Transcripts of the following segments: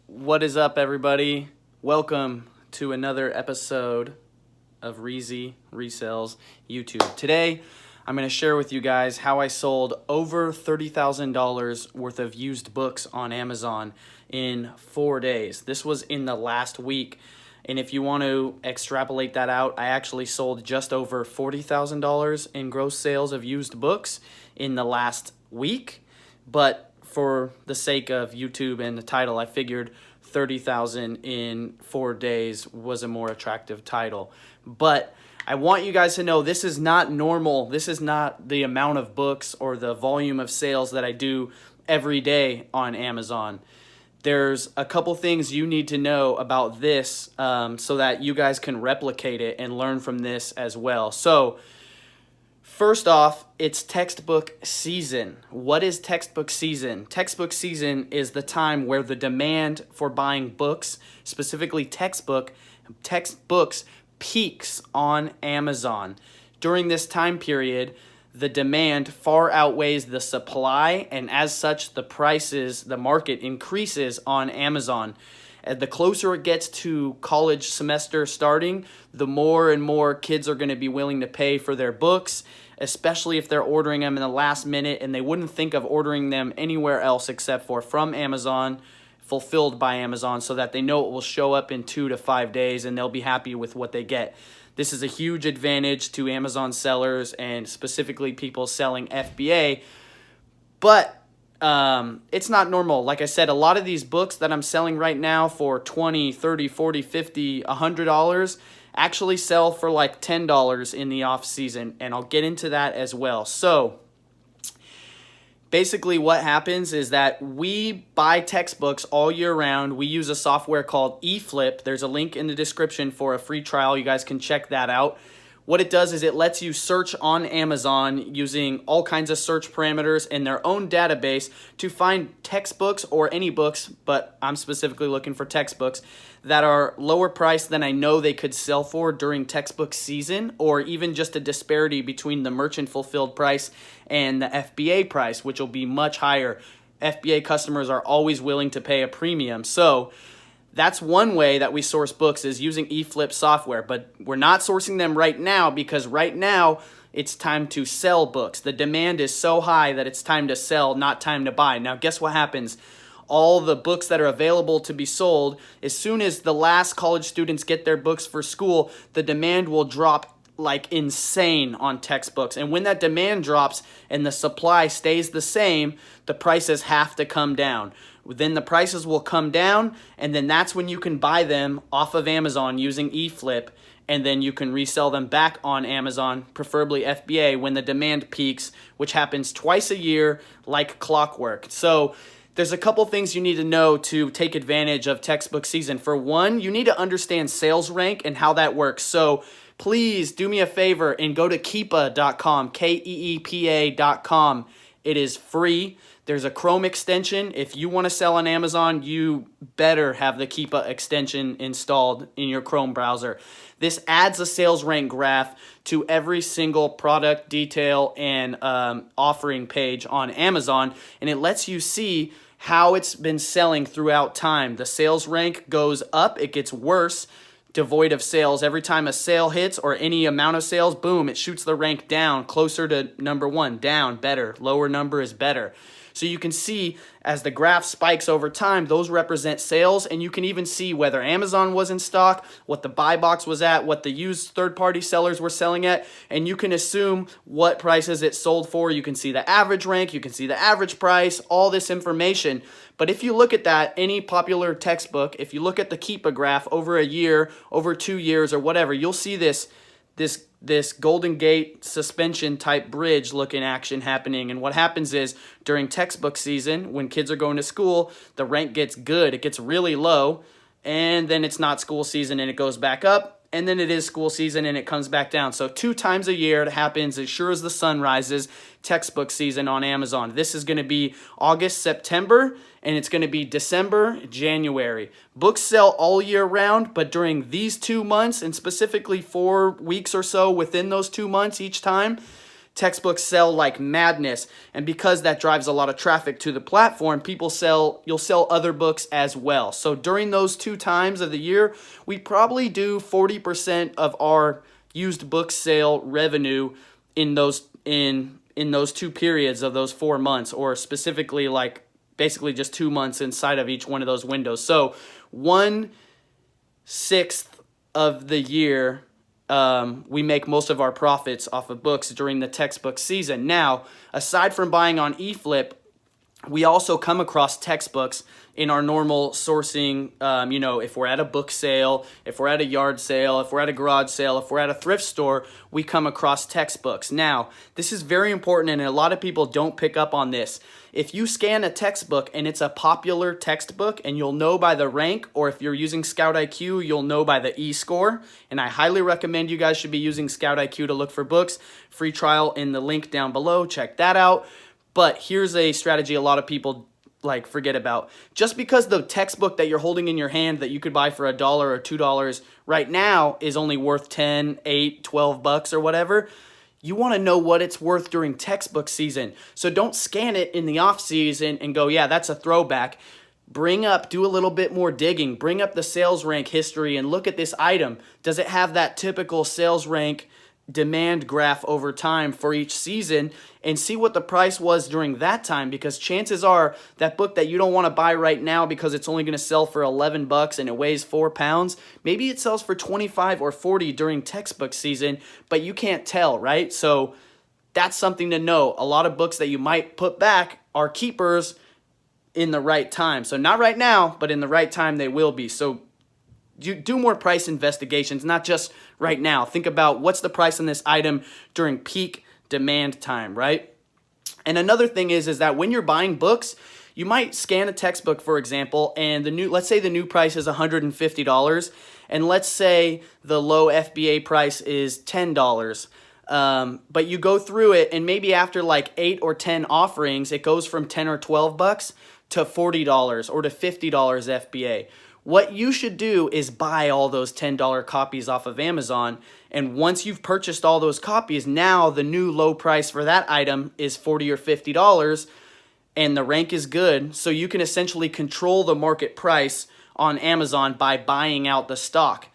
What is up, everybody? Welcome to another episode of Reezy Resells YouTube. Today, I'm going to share with you guys how I sold over $30,000 worth of used books on Amazon in 4 days. This was in the last week. And if you want to extrapolate that out, I actually sold just over $40,000 in gross sales of used books in the last week. But for the sake of YouTube and the title, I figured 30,000 in 4 days was a more attractive title. But I want you guys to know this is not normal. This is not the amount of books or the volume of sales that I do every day on Amazon. There's a couple things you need to know about this so that you guys can replicate it and learn from this as well. So first off, it's textbook season. What is textbook season? Textbook season is the time where the demand for buying books, specifically textbooks, peaks on Amazon. During this time period, the demand far outweighs the supply, and as such, the market increases on Amazon. The closer it gets to college semester starting, the more and more kids are going to be willing to pay for their books, especially if they're ordering them in the last minute and they wouldn't think of ordering them anywhere else except for from Amazon, fulfilled by Amazon, so that they know it will show up in 2 to 5 days and they'll be happy with what they get. This is a huge advantage to Amazon sellers and specifically people selling FBA, but it's not normal. Like I said, a lot of these books that I'm selling right now for $20, $30, $40, $50, $100 actually sell for like $10 in the off season, and I'll get into that as well. So basically what happens is that we buy textbooks all year round. We use a software called eFlip. There's a link in the description for a free trial. You guys can check that out. What it does is it lets you search on Amazon using all kinds of search parameters in their own database to find textbooks or any books, but I'm specifically looking for textbooks that are lower priced than I know they could sell for during textbook season, or even just a disparity between the merchant fulfilled price and the FBA price, which will be much higher. FBA customers are always willing to pay a premium. So that's one way that we source books, is using eFlip software, but we're not sourcing them right now because right now it's time to sell books. The demand is so high that it's time to sell, not time to buy. Now, guess what happens? All the books that are available to be sold, as soon as the last college students get their books for school, the demand will drop like insane on textbooks. And when that demand drops and the supply stays the same, the prices have to come down. Then the prices will come down, and then that's when you can buy them off of Amazon using eFlip, and then you can resell them back on Amazon, preferably FBA, when the demand peaks, which happens twice a year like clockwork. So there's a couple things you need to know to take advantage of textbook season. For one, you need to understand sales rank and how that works. So please do me a favor and go to keepa.com, Keepa.com. It is free. There's a Chrome extension. If you want to sell on Amazon, you better have the Keepa extension installed in your Chrome browser. This adds a sales rank graph to every single product detail and offering page on Amazon, and it lets you see how it's been selling throughout time. The sales rank goes up, it gets worse, devoid of sales. Every time a sale hits or any amount of sales, boom, it shoots the rank down, closer to number one, down, better, lower number is better. So you can see as the graph spikes over time, those represent sales, and you can even see whether Amazon was in stock, what the buy box was at, what the used third-party sellers were selling at, and you can assume what prices it sold for. You can see the average rank, you can see the average price, all this information. But if you look at that, any popular textbook, if you look at the Keepa graph over a year, over 2 years, or whatever, you'll see this Golden Gate suspension type bridge looking action happening. And what happens is during textbook season, when kids are going to school, the rank gets good. It gets really low, and then it's not school season and it goes back up. And then it is school season and it comes back down. So 2 times a year it happens as sure as the sun rises, textbook season on Amazon. This is going to be August, September, and it's going to be December, January. Books sell all year round, but during these 2 months, and specifically 4 weeks or so within those 2 months each time, textbooks sell like madness, and because that drives a lot of traffic to the platform, you'll sell other books as well. So during those 2 times of the year, we probably do 40% of our used book sale revenue in those 2 periods of those 4 months, or specifically like basically just 2 months inside of each one of those windows. So 1/6 of the year, we make most of our profits off of books during the textbook season. Now, aside from buying on eFlip, we also come across textbooks in our normal sourcing. If we're at a book sale, if we're at a yard sale, if we're at a garage sale, if we're at a thrift store, we come across textbooks. Now, this is very important, and a lot of people don't pick up on this. If you scan a textbook and it's a popular textbook, and you'll know by the rank, or if you're using Scout IQ, you'll know by the e-score, and I highly recommend you guys should be using Scout IQ to look for books. Free trial in the link down below. Check that out. But here's a strategy a lot of people forget about. Just because the textbook that you're holding in your hand that you could buy for $1 or $2 right now is only worth 10, 8, 12 bucks or whatever, you want to know what it's worth during textbook season. So don't scan it in the off season and go, yeah, that's a throwback. Do a little bit more digging. Bring up the sales rank history and look at this item. Does it have that typical sales rank demand graph over time for each season, and see what the price was during that time? Because chances are that book that you don't want to buy right now because it's only going to sell for 11 bucks and it weighs 4 pounds, maybe it sells for 25 or 40 during textbook season, but you can't tell, right? So that's something to know. A lot of books that you might put back are keepers in the right time. So not right now, but in the right time they will be. So you do more price investigations, not just right now. Think about what's the price on this item during peak demand time, right? And another thing is that when you're buying books, you might scan a textbook, for example, and let's say the new price is $150, and let's say the low FBA price is $10. But you go through it, and maybe after like 8 or 10 offerings, it goes from 10 or 12 bucks to $40 or to $50 FBA. What you should do is buy all those $10 copies off of Amazon, and once you've purchased all those copies, now the new low price for that item is $40 or $50, and the rank is good, so you can essentially control the market price on Amazon by buying out the stock.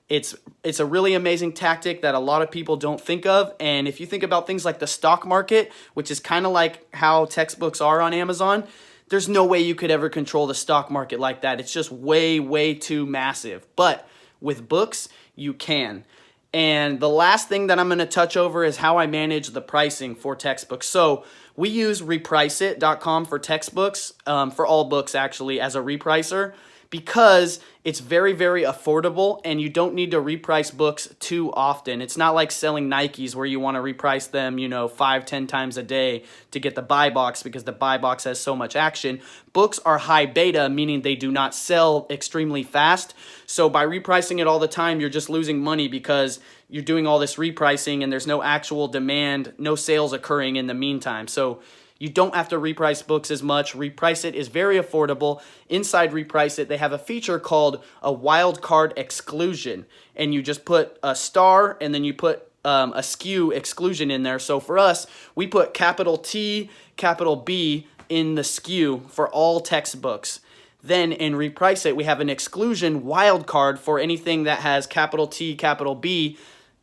It's a really amazing tactic that a lot of people don't think of, and if you think about things like the stock market, which is kind of like how textbooks are on Amazon, there's no way you could ever control the stock market like that. It's just way, way too massive. But with books, you can. And the last thing that I'm going to touch over is how I manage the pricing for textbooks. So we use repriceit.com for textbooks, for all books actually, as a repricer, because it's very, very affordable and you don't need to reprice books too often. It's not like selling Nikes where you want to reprice them, 5-10 times a day to get the buy box because the buy box has so much action. Books are high beta, meaning they do not sell extremely fast. So by repricing it all the time, you're just losing money because you're doing all this repricing and there's no actual demand, no sales occurring in the meantime. So you don't have to reprice books as much. Reprice It is very affordable. Inside Reprice It, they have a feature called a wildcard exclusion. And you just put a star and then you put a SKU exclusion in there. So for us, we put capital T, capital B in the SKU for all textbooks. Then in Reprice It, we have an exclusion wildcard for anything that has capital T, capital B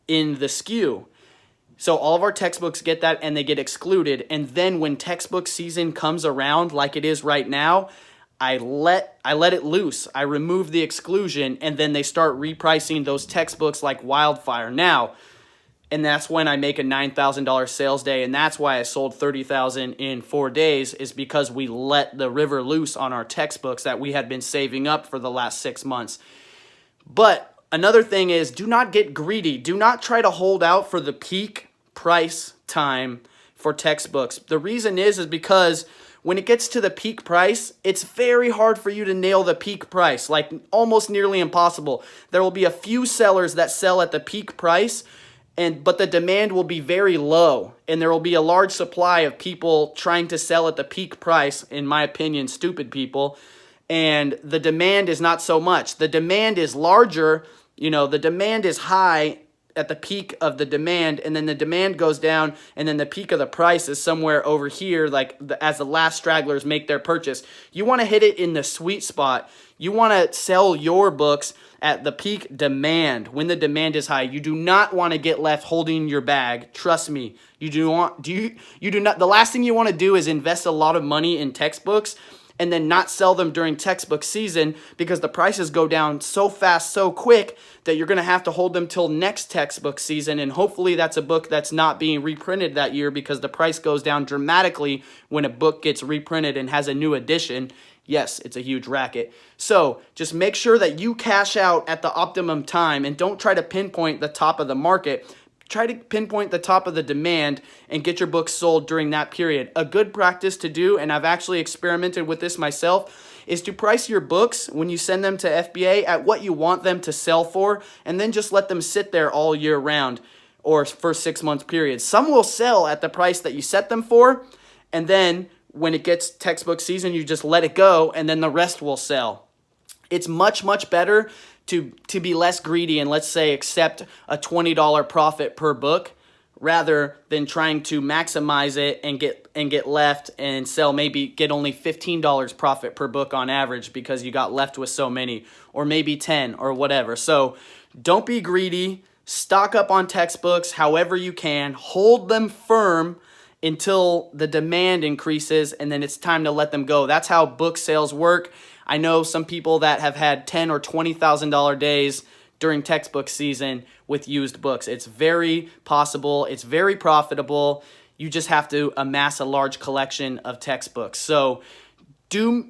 in the SKU. So all of our textbooks get that and they get excluded. And then when textbook season comes around like it is right now, I let it loose. I remove the exclusion and then they start repricing those textbooks like wildfire now. And that's when I make a $9,000 sales day. And that's why I sold $30,000 in 4 days, is because we let the river loose on our textbooks that we had been saving up for the last 6 months. But another thing is, do not get greedy. Do not try to hold out for the peak price time for textbooks. The reason is because when it gets to the peak price, it's very hard for you to nail the peak price, like almost nearly impossible. There will be a few sellers that sell at the peak price, but the demand will be very low, and there will be a large supply of people trying to sell at the peak price, in my opinion, stupid people, and the demand is not so much. The demand is larger, the demand is high at the peak of the demand, and then the demand goes down, and then the peak of the price is somewhere over here, like as the last stragglers make their purchase. You want to hit it in the sweet spot. You want to sell your books at the peak demand, when the demand is high. You do not want to get left holding your bag. Trust me. You do not. The last thing you want to do is invest a lot of money in textbooks and then not sell them during textbook season, because the prices go down so fast, so quick, that you're going to have to hold them till next textbook season. And hopefully that's a book that's not being reprinted that year, because the price goes down dramatically when a book gets reprinted and has a new edition. Yes, it's a huge racket. So just make sure that you cash out at the optimum time, and don't try to pinpoint the top of the market. Try to pinpoint the top of the demand and get your books sold during that period. A good practice to do, and I've actually experimented with this myself, is to price your books when you send them to FBA at what you want them to sell for, and then just let them sit there all year round or for 6 month periods. Some will sell at the price that you set them for, and then when it gets textbook season, you just let it go, and then the rest will sell. It's much, much better to be less greedy and, let's say, accept a $20 profit per book, rather than trying to maximize it and get left and sell, maybe get only $15 profit per book on average because you got left with so many, or maybe 10 or whatever. So don't be greedy. Stock up on textbooks however you can. Hold them firm until the demand increases, and then it's time to let them go. That's how book sales work. I know some people that have had $10,000 or $20,000 days during textbook season with used books. It's very possible. It's very profitable. You just have to amass a large collection of textbooks. So do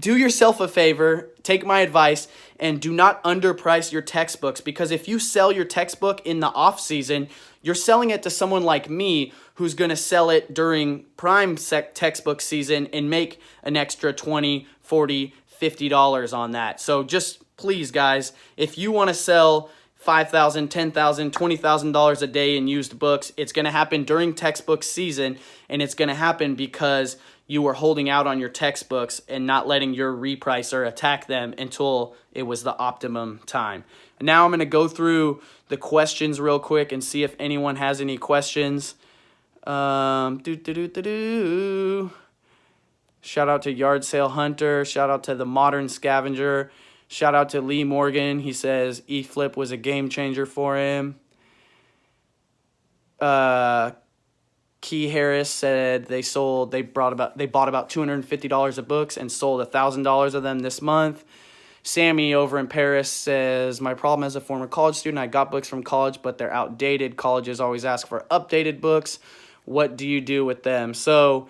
yourself a favor, take my advice, and do not underprice your textbooks, because if you sell your textbook in the off season, you're selling it to someone like me who's going to sell it during prime textbook season and make an extra $20, $40, $50 on that. So just please, guys, if you want to sell $5,000, $10,000, $20,000 a day in used books, it's going to happen during textbook season, and it's going to happen because you were holding out on your textbooks and not letting your repricer attack them until it was the optimum time. And now I'm going to go through the questions real quick and see if anyone has any questions. Shout out to Yard Sale Hunter. Shout out to the Modern Scavenger. Shout out to Lee Morgan. He says eFlip was a game changer for him. Key Harris said they bought about $250 of books and sold $1,000 of them this month. Sammy over in Paris says, my problem as a former college student, I got books from college, but they're outdated. Colleges always ask for updated books. What do you do with them? So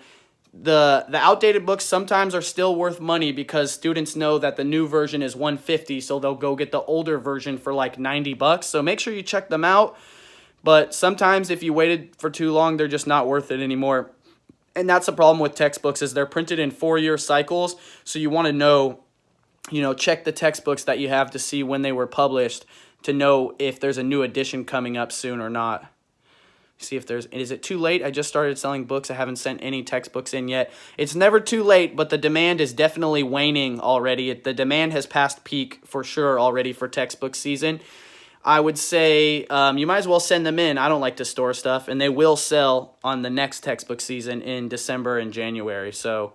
the outdated books sometimes are still worth money, because students know that the new version is $150, so they'll go get the older version for like $90. So make sure you check them out. But sometimes if you waited for too long, they're just not worth it anymore. And that's the problem with textbooks, is they're printed in 4-year cycles. So you want to know, check the textbooks that you have to see when they were published, to know if there's a new edition coming up soon or not. See if is it too late? I just started selling books. I haven't sent any textbooks in yet. It's never too late, but the demand is definitely waning already. The demand has passed peak for sure already for textbook season. I would say you might as well send them in. I don't like to store stuff, and they will sell on the next textbook season in December and January. So,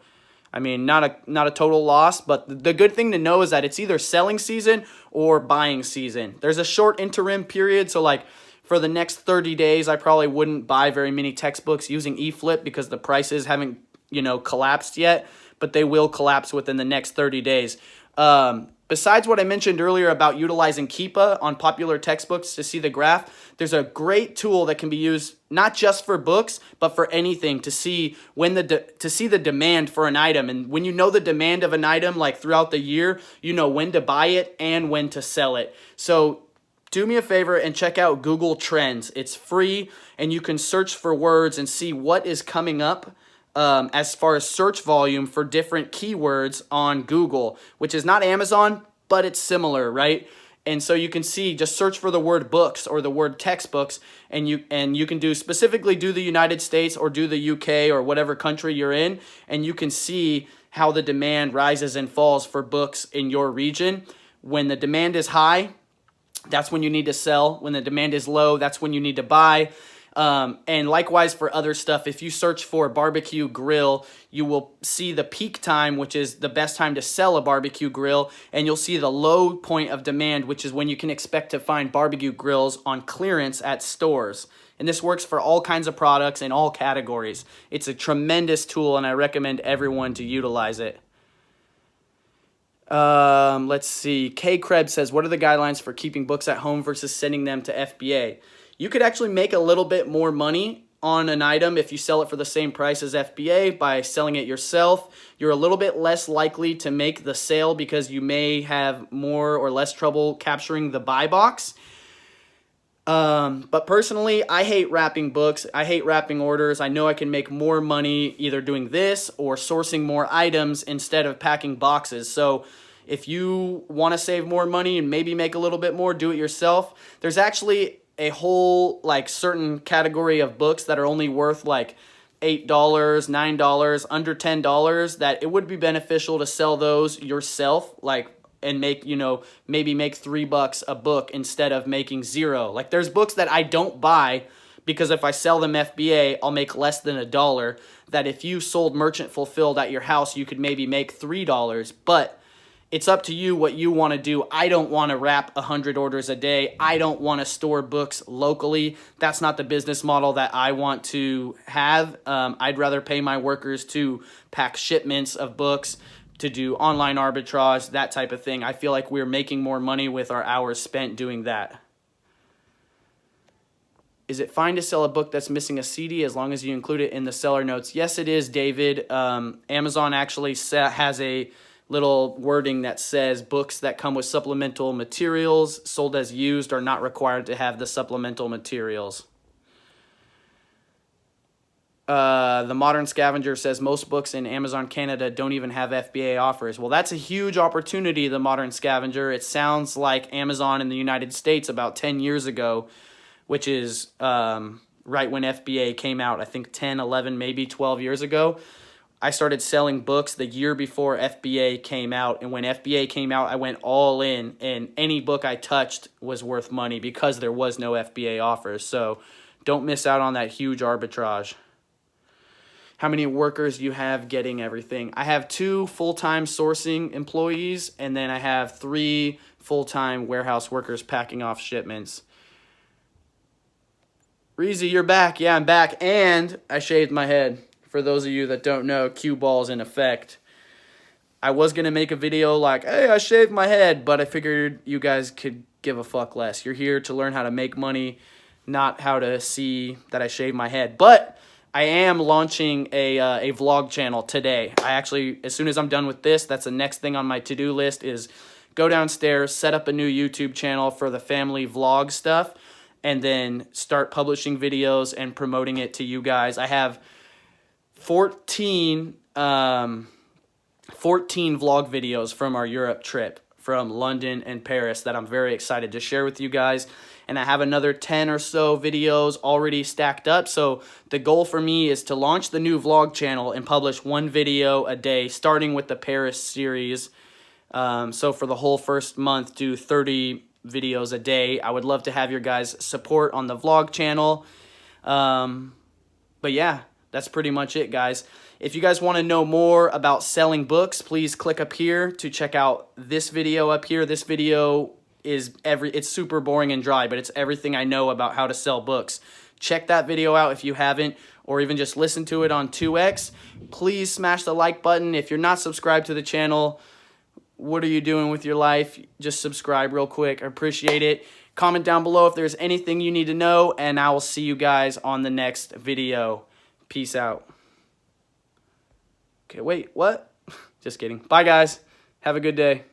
I mean, not a total loss, but the good thing to know is that it's either selling season or buying season. There's a short interim period, so like for the next 30 days, I probably wouldn't buy very many textbooks using eFlip, because the prices haven't, collapsed yet, but they will collapse within the next 30 days. Besides what I mentioned earlier about utilizing Keepa on popular textbooks to see the graph, there's a great tool that can be used not just for books, but for anything, to see the demand for an item. And when you know the demand of an item, like throughout the year, you know when to buy it and when to sell it. So do me a favor and check out Google Trends. It's free, and you can search for words and see what is coming up as far as search volume for different keywords on Google, which is not Amazon, but it's similar, right? And so you can see, just search for the word books or the word textbooks, and you can specifically do the United States or do the UK or whatever country you're in, and you can see how the demand rises and falls for books in your region. When the demand is high, that's when you need to sell. When the demand is low, that's when you need to buy. And likewise for other stuff, if you search for barbecue grill, you will see the peak time, which is the best time to sell a barbecue grill, and you'll see the low point of demand, which is when you can expect to find barbecue grills on clearance at stores. And this works for all kinds of products in all categories. It's a tremendous tool, and I recommend everyone to utilize it. Let's see. K. Krebs says, what are the guidelines for keeping books at home versus sending them to FBA? You could actually make a little bit more money on an item if you sell it for the same price as FBA by selling it yourself. You're a little bit less likely to make the sale because you may have more or less trouble capturing the buy box. But personally, I hate wrapping books. I hate wrapping orders. I know I can make more money either doing this or sourcing more items instead of packing boxes. So if you want to save more money and maybe make a little bit more, do it yourself. There's actually a whole like certain category of books that are only worth like $8, $9, under $10 that it would be beneficial to sell those yourself, like, and make, you know, maybe make $3 a book instead of making 0. Like there's books that I don't buy because if I sell them FBA, I'll make less than $1, that if you sold merchant fulfilled at your house, you could maybe make $3, but it's up to you what you want to do. I don't want to wrap 100 orders a day. I don't want to store books locally. That's not the business model that I want to have. I'd rather pay my workers to pack shipments of books, to do online arbitrage, that type of thing. I feel like we're making more money with our hours spent doing that. Is it fine to sell a book that's missing a CD as long as you include it in the seller notes? Yes, it is, David. Amazon actually has a little wording that says books that come with supplemental materials sold as used are not required to have the supplemental materials. The Modern Scavenger says most books in Amazon Canada don't even have FBA offers. Well, that's a huge opportunity, the Modern Scavenger. It sounds like Amazon in the United States about 10 years ago, which is right when FBA came out, I think 10, 11, maybe 12 years ago. I started selling books the year before FBA came out, and when FBA came out, I went all in, and any book I touched was worth money because there was no FBA offers. So don't miss out on that huge arbitrage. How many workers you have getting everything? I have 2 full-time sourcing employees, and then I have 3 full-time warehouse workers packing off shipments. Reezy, you're back. Yeah, I'm back, and I shaved my head. For those of you that don't know, cue ball's in effect. I was going to make a video like, hey, I shaved my head, but I figured you guys could give a fuck less. You're here to learn how to make money, not how to see that I shaved my head. But I am launching a vlog channel today. I actually, as soon as I'm done with this, that's the next thing on my to-do list is go downstairs, set up a new YouTube channel for the family vlog stuff, and then start publishing videos and promoting it to you guys. I have 14 vlog videos from our Europe trip from London and Paris that I'm very excited to share with you guys. And I have another 10 or so videos already stacked up. So the goal for me is to launch the new vlog channel and publish 1 video a day, starting with the Paris series. So for the whole first month, do 30 videos a day. I would love to have your guys' support on the vlog channel. But yeah, that's pretty much it, guys. If you guys want to know more about selling books, please click up here to check out this video up here. This video is it's super boring and dry, but it's everything I know about how to sell books. Check that video out if you haven't, or even just listen to it on 2x. Please smash the like button. If you're not subscribed to the channel, what are you doing with your life? Just subscribe real quick. I appreciate it. Comment down below if there's anything you need to know, and I will see you guys on the next video. Peace out. Okay, wait, what? Just kidding. Bye, guys. Have a good day.